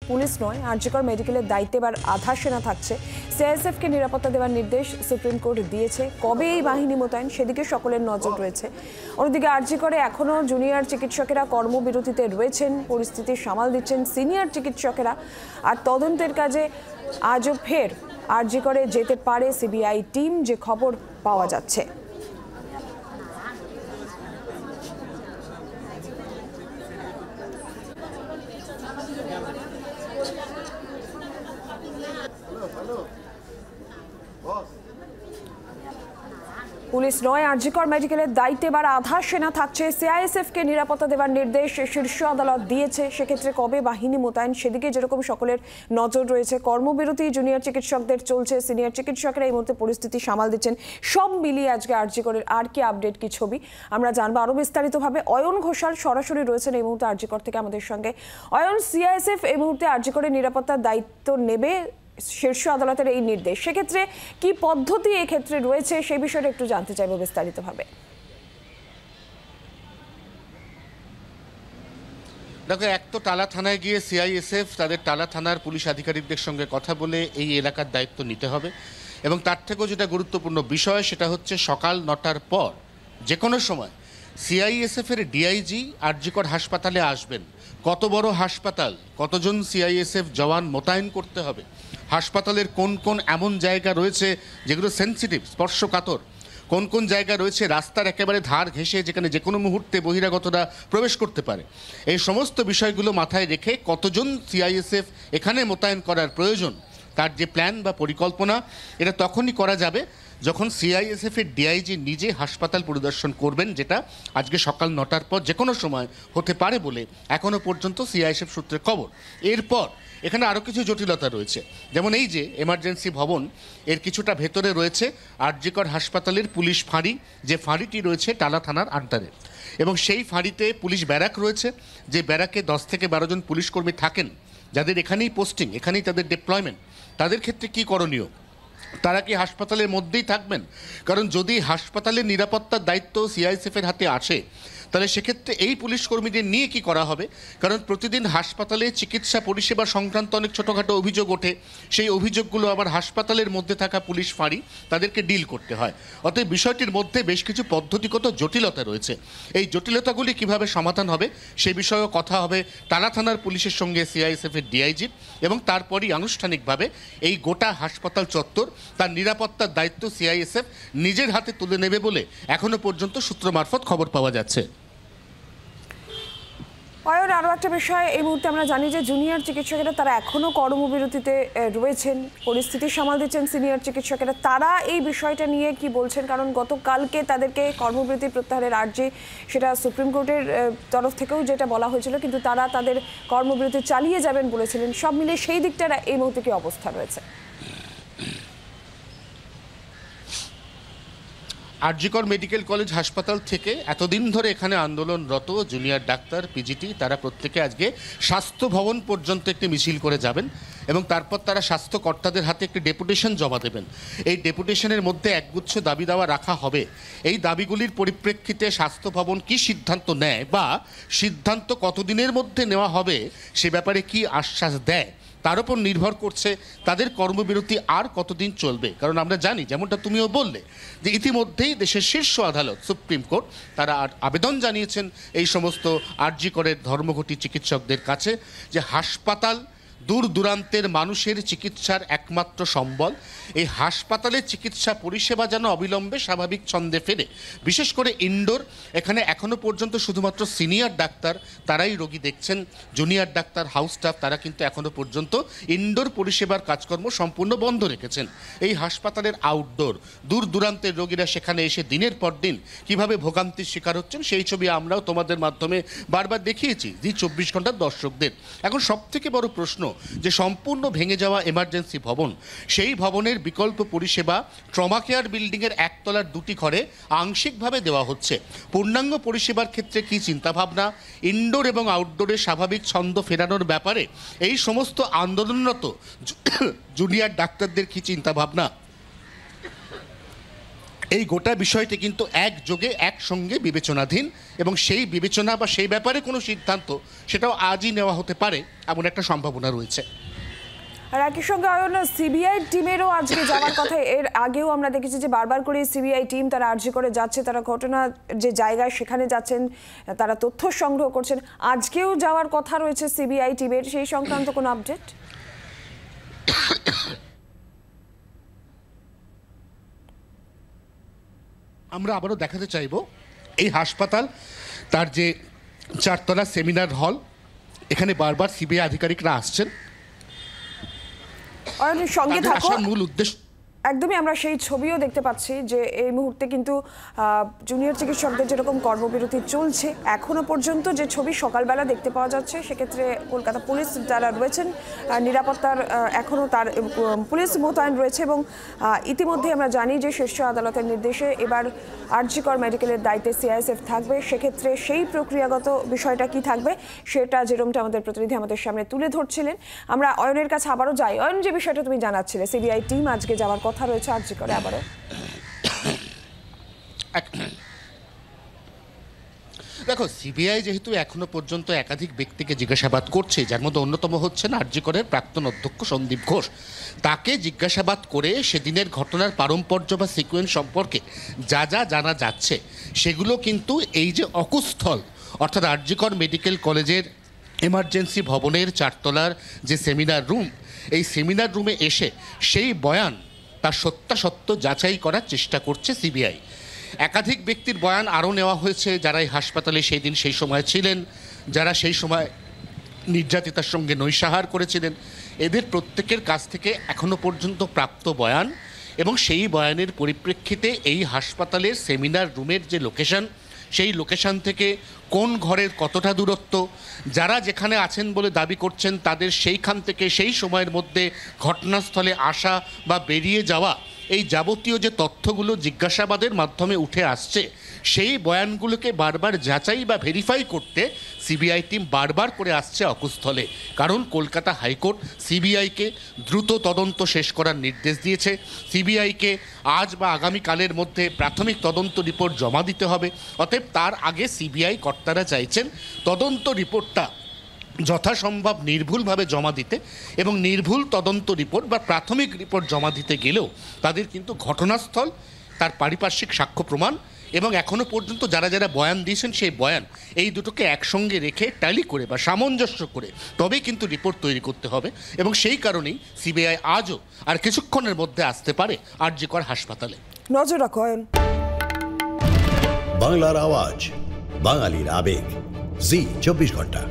Police নয়, আরজিকর মেডিকেলের দায়িত্বে এবার আধা সেনা থাকছে। সিআইএসএফকে নিরাপত্তা দেওয়ার নির্দেশ সুপ্রিম কোর্ট দিয়েছে। কবে এই বাহিনী মোতায়েন সেদিকে সকলের নজর রয়েছে। অন্যদিকে আরজিকরে এখনও জুনিয়র চিকিৎসকেরা কর্মবিরতিতে রয়েছেন, পরিস্থিতি সামাল দিচ্ছেন সিনিয়র চিকিৎসকেরা। আর তদন্তের কাজে আজও ফের আরজিকরে যেতে পারে সিবিআই টিম, যে খবর পাওয়া যাচ্ছে। পুলিশ নয়, আরজিকর মেডিকেলের দায়িত্বে এবার আধা সেনা থাকছে। সিআইএসএফকে নিরাপত্তা দেওয়ার নির্দেশ শীর্ষ আদালত দিয়েছে। সেক্ষেত্রে কবে বাহিনী মোতায়েন সেদিকে যেরকম সকলের নজর রয়েছে। কর্মবিরতি জুনিয়র চিকিৎসকদের চলছে, সিনিয়র চিকিৎসকরা এই মুহূর্তে পরিস্থিতি সামাল দিচ্ছেন। সব মিলিয়ে আজকে আরজিকরের আর কি আপডেট, কি ছবি আমরা জানবো আরো বিস্তারিতভাবে। অয়ন ঘোষাল সরাসরি রয়েছেন এই মুহূর্তে আরজিকর থেকে আমাদের সঙ্গে। অয়ন, সিআইএসএফ এই মুহূর্তে আরজিকরের নিরাপত্তার দায়িত্ব নেবে, শীর্ষ আদালতের এই নির্দেশ, সেক্ষেত্রে কি পদ্ধতি এই ক্ষেত্রে রয়েছে সেই বিষয়টা একটু জানতে চাইবো বিস্তারিতভাবে। দেখো, এক তো টালা থানায় গিয়ে সিআইএসএফ তাদের টালা থানার পুলিশ আধিকারিকদের সঙ্গে কথা বলে এই এলাকার দায়িত্ব নিতে হবে, এবং তার থেকেও যেটা গুরুত্বপূর্ণ বিষয় সেটা হচ্ছে সকাল 9টার পর যে কোনো সময় সিআইএসএফের ডিআইজি আরজিকর হাসপাতালে আসবেন। কত বড় হাসপাতাল, কতজন সিআইএসএফ জওয়ান মোতায়েন করতে হবে, হাসপাতালের কোন কোন এমন জায়গা রয়েছে যেগুলো সেন্সিটিভ, স্পর্শকাতর, কোন কোন জায়গা রয়েছে রাস্তার একেবারে ধার ঘেঁষে যেখানে যে কোনো মুহূর্তে বহিরাগতরা প্রবেশ করতে পারে, এই সমস্ত বিষয়গুলো মাথায় রেখে কতজন সিআইএসএফ এখানে মোতায়েন করার প্রয়োজন তার যে প্ল্যান বা পরিকল্পনা, এটা তখনই করা যাবে যখন সিআইএসএফের ডিআইজি নিজে হাসপাতাল পরিদর্শন করবেন, যেটা আজকে সকাল 9টার পর যে কোনো সময় হতে পারে বলে এখনও পর্যন্ত সিআইএসএফ সূত্রে খবর। এরপর এখানে আরও কিছু জটিলতা রয়েছে, যেমন এই যে এমার্জেন্সি ভবন, এর কিছুটা ভেতরে রয়েছে আরজিকর হাসপাতালের পুলিশ ফাঁড়ি, যে ফাঁড়িটি রয়েছে টালা থানার আন্ডারে, এবং সেই ফাঁড়িতে পুলিশ ব্যারাক রয়েছে, যে ব্যারাকে 10 থেকে 12 জন পুলিশ কর্মী থাকেন, যাদের এখানেই পোস্টিং, এখানেই তাদের ডিপ্লয়মেন্ট। তাদের ক্ষেত্রে কি করণীয়? তারা কি হাসপাতালের মধ্যেই থাকবেন? কারণ যদি হাসপাতালের নিরাপত্তার দায়িত্ব সিআইএসএফের হাতে আসে, তাহলে সেক্ষেত্রে এই পুলিশ কর্মীদের নিয়ে কি করা হবে? কারণ প্রতিদিন হাসপাতালে চিকিৎসা পরিষেবা সংক্রান্ত অনেক ছোটোখাটো অভিযোগ ওঠে, সেই অভিযোগগুলো আবার হাসপাতালের মধ্যে থাকা পুলিশ ফাঁড়ি তাদেরকে ডিল করতে হয়। অতএব বিষয়টির মধ্যে বেশ কিছু পদ্ধতিগত জটিলতা রয়েছে। এই জটিলতাগুলি কিভাবে সমাধান হবে সে বিষয়েও কথা হবে টালা থানার পুলিশের সঙ্গে সিআইএসএফের ডিআইজির, এবং তারপরই আনুষ্ঠানিকভাবে এই গোটা হাসপাতাল চত্বর তার নিরাপত্তার দায়িত্ব সিআইএসএফ নিজের হাতে তুলে নেবে বলে এখনো পর্যন্ত সূত্র মারফত খবর পাওয়া যাচ্ছে। অয়ন, আরও একটা বিষয়, এই মুহূর্তে আমরা জানি যে জুনিয়র চিকিৎসকেরা তারা এখনও কর্মবিরতিতে রয়েছেন, পরিস্থিতি সামাল দিচ্ছেন সিনিয়র চিকিৎসকেরা। তারা এই বিষয়টা নিয়ে কি বলছেন? কারণ গতকালকে তাদেরকে কর্মবিরতি প্রত্যাহারের আর্জি সেটা সুপ্রিম কোর্টের তরফ থেকেও যেটা বলা হয়েছিল, কিন্তু তারা তাদের কর্মবিরতি চালিয়ে যাবেন বলেছিলেন। সব মিলিয়ে সেই দিকটার এই মুহূর্তে কি অবস্থা রয়েছে? আরজিকর মেডিকেল কলেজ হাসপাতাল থেকে এতদিন ধরে এখানে আন্দোলনরত জুনিয়র ডাক্তার, পিজিটি, তারা প্রত্যেকে আজকে স্বাস্থ্য ভবন পর্যন্ত একটি মিছিল করে যাবেন, এবং তারপর তারা স্বাস্থ্য কর্তাদের হাতে একটি ডেপুটেশন জমা দেবেন। এই ডেপুটেশনের মধ্যে একগুচ্ছ দাবি দাওয়া রাখা হবে। এই দাবিগুলির পরিপ্রেক্ষিতে স্বাস্থ্য ভবন কী সিদ্ধান্ত নেয় বা সিদ্ধান্ত কতদিনের মধ্যে নেওয়া হবে সে ব্যাপারে কি আশ্বাস দেয়, তার উপর নির্ভর করছে তাদের কর্মবিরতি আর কতদিন চলবে। কারণ আমরা জানি, যেমনটা তুমিও বললে, যে ইতিমধ্যেই দেশের শীর্ষ আদালত সুপ্রিম কোর্ট তারা আবেদন জানিয়েছেন এই সমস্ত আরজিকরের ধর্মঘটি চিকিৎসকদের কাছে, যে হাসপাতাল দূর দূরান্তের মানুষের চিকিৎসার একমাত্র সম্বল, এই হাসপাতালের চিকিৎসা পরিষেবা যেন অবিলম্বে স্বাভাবিক ছন্দে ফেরে। বিশেষ করে ইনডোর, এখানে এখনও পর্যন্ত শুধুমাত্র সিনিয়র ডাক্তার তারাই রোগী দেখছেন, জুনিয়র ডাক্তার, হাউস স্টাফ তারা কিন্তু এখনও পর্যন্ত ইনডোর পরিষেবার কাজকর্ম সম্পূর্ণ বন্ধ রেখেছেন। এই হাসপাতালের আউটডোর, দূর দূরান্তের রোগীরা সেখানে এসে দিনের পর দিন কীভাবে ভোগান্তির শিকার হচ্ছেন সেই ছবি আমরাও তোমাদের মাধ্যমে বারবার দেখিয়েছি জি 24 ঘন্টার দর্শকদের। এখন সবথেকে বড় প্রশ্ন, যে সম্পূর্ণ ভেঙে যাওয়া এমার্জেন্সি ভবন, সেই ভবনের বিকল্প পরিষেবা ট্রমা কেয়ার বিল্ডিংয়ের একতলার 2টি ঘরে আংশিকভাবে দেওয়া হচ্ছে। পূর্ণাঙ্গ পরিষেবার ক্ষেত্রে কী চিন্তাভাবনা, ইনডোর এবং আউটডোরে স্বাভাবিক ছন্দ ফেরানোর ব্যাপারে এই সমস্ত আন্দোলনরত জুনিয়র ডাক্তারদের কী চিন্তাভাবনা, এই গোটা বিষয়টি কিন্তু একযোগে একসঙ্গে বিবেচনাধীন, এবং সেই বিবেচনা বা সেই ব্যাপারে কোনো সিদ্ধান্ত সেটাও আজই নেওয়া হতে পারে এমন একটা সম্ভাবনা রয়েছে। আর একই সঙ্গে সিবিআই টিমেরও আজকে যাওয়ার কথা। এর আগেও আমরা দেখেছি যে বারবার করে সিবিআই টিম তারা আরজি করে যাচ্ছে, তারা ঘটনা যে জায়গায় সেখানে যাচ্ছেন, তারা তথ্য সংগ্রহ করছেন। আজকেও যাওয়ার কথা রয়েছে সিবিআই টিমের, সেই সংক্রান্ত কোনো আপডেট? আমরা আবারও দেখাতে চাইব এই হাসপাতাল, তার যে 4তলা সেমিনার হল, এখানে বারবার সিবিআই আধিকারিকরা আসছেন। সঙ্গে থাকো, মূল উদ্দেশ্য একদমই আমরা সেই ছবিও দেখতে পাচ্ছি যে এই মুহূর্তে কিন্তু জুনিয়র চিকিৎসকদের যেরকম কর্মবিরতি চলছে, এখনো পর্যন্ত যে ছবি সকালবেলা দেখতে পাওয়া যাচ্ছে, সেক্ষেত্রে কলকাতা পুলিশ যারা রয়েছেন নিরাপত্তার এখনও তার পুলিশ মোতায়েন রয়েছে। এবং ইতিমধ্যে আমরা জানি যে শীর্ষ আদালতের নির্দেশে এবার আরজি কর মেডিকেলের দায়িত্বে সিআইএসএফ থাকবে। সেক্ষেত্রে সেই প্রক্রিয়াগত বিষয়টা কি থাকবে সেটা যেরকমটা আমাদের প্রতিনিধি আমাদের সামনে তুলে ধরছিলেন। আমরা অয়নের কাছে আবারও যাই। অয়ন, যে বিষয়টা তুমি জানাচ্ছিলে, সিবিআই টিম আজকে যাওয়ার কথা রয়েছে আরজি করে আবারও। দেখো, সিবিআই যেহেতু এখনো পর্যন্ত একাধিক ব্যক্তিকে জিজ্ঞাসাবাদ করছে, যার মধ্যে অন্যতম হচ্ছেন আরজি করের প্রাক্তন অধ্যক্ষ সন্দীপ ঘোষ, তাকে জিজ্ঞাসাবাদ করে সেদিনের ঘটনার পারম্পর্য বা সিকোয়েন্স সম্পর্কে যা যা জানা যাচ্ছে সেগুলো কিন্তু এই যে অকুস্থল, অর্থাৎ আরজি কর মেডিকেল কলেজের এমার্জেন্সি ভবনের 4তলার যে সেমিনার রুম, এই সেমিনার রুমে এসে সেই বয়ান তার সত্যাসত্য যাচাই করার চেষ্টা করছে সিবিআই। একাধিক ব্যক্তির বয়ান আরও নেওয়া হয়েছে, যারা এই হাসপাতালে সেই দিন সেই সময় ছিলেন, যারা সেই সময় নির্যাতিতার সঙ্গে নৈশাহার করেছিলেন, এদের প্রত্যেকের কাছ থেকে এখনও পর্যন্ত প্রাপ্ত বয়ান এবং সেই বয়ানের পরিপ্রেক্ষিতে এই হাসপাতালের সেমিনার রুমের যে লোকেশন, সেই লোকেশন থেকে কোন ঘরের কতটা দূরত্ব, যারা যেখানে আছেন বলে দাবি করছেন তাদের সেইখান থেকে সেই সময়ের মধ্যে ঘটনাস্থলে আসা বা বেরিয়ে যাওয়া, এই যাবতীয় যে তথ্যগুলো জিজ্ঞাসাবাদের মাধ্যমে উঠে আসছে, সেই বয়ানগুলোকে বারবার যাচাই বা ভেরিফাই করতে সিবিআই টিম বারবার করে আসছে অকুস্থলে। কারণ কলকাতা হাইকোর্ট সিবিআইকে দ্রুত তদন্ত শেষ করার নির্দেশ দিয়েছে। সিবিআইকে আজ বা আগামীকালের মধ্যে প্রাথমিক তদন্ত রিপোর্ট জমা দিতে হবে। অতএব তার আগে সিবিআই কর্তারা চাইছেন তদন্ত রিপোর্টটা যথাসম্ভব নির্ভুলভাবে জমা দিতে, এবং নির্ভুল তদন্ত রিপোর্ট বা প্রাথমিক রিপোর্ট জমা দিতে গেলেও তাদের কিন্তু ঘটনাস্থল, তার পারিপার্শ্বিক সাক্ষ্য প্রমাণ এবং এখনও পর্যন্ত যারা যারা বয়ান দিয়েছেন সেই বয়ান, এই দুটোকে একসঙ্গে রেখে ট্যালি করে বা সামঞ্জস্য করে তবেই কিন্তু রিপোর্ট তৈরি করতে হবে। এবং সেই কারণেই সিবিআই আজও আর কিছুক্ষণের মধ্যে আসতে পারে আরজি কর হাসপাতালে। নজর রাখো। বাংলার আওয়াজ, বাঙালির আবেগ, জি 24 ঘন্টা।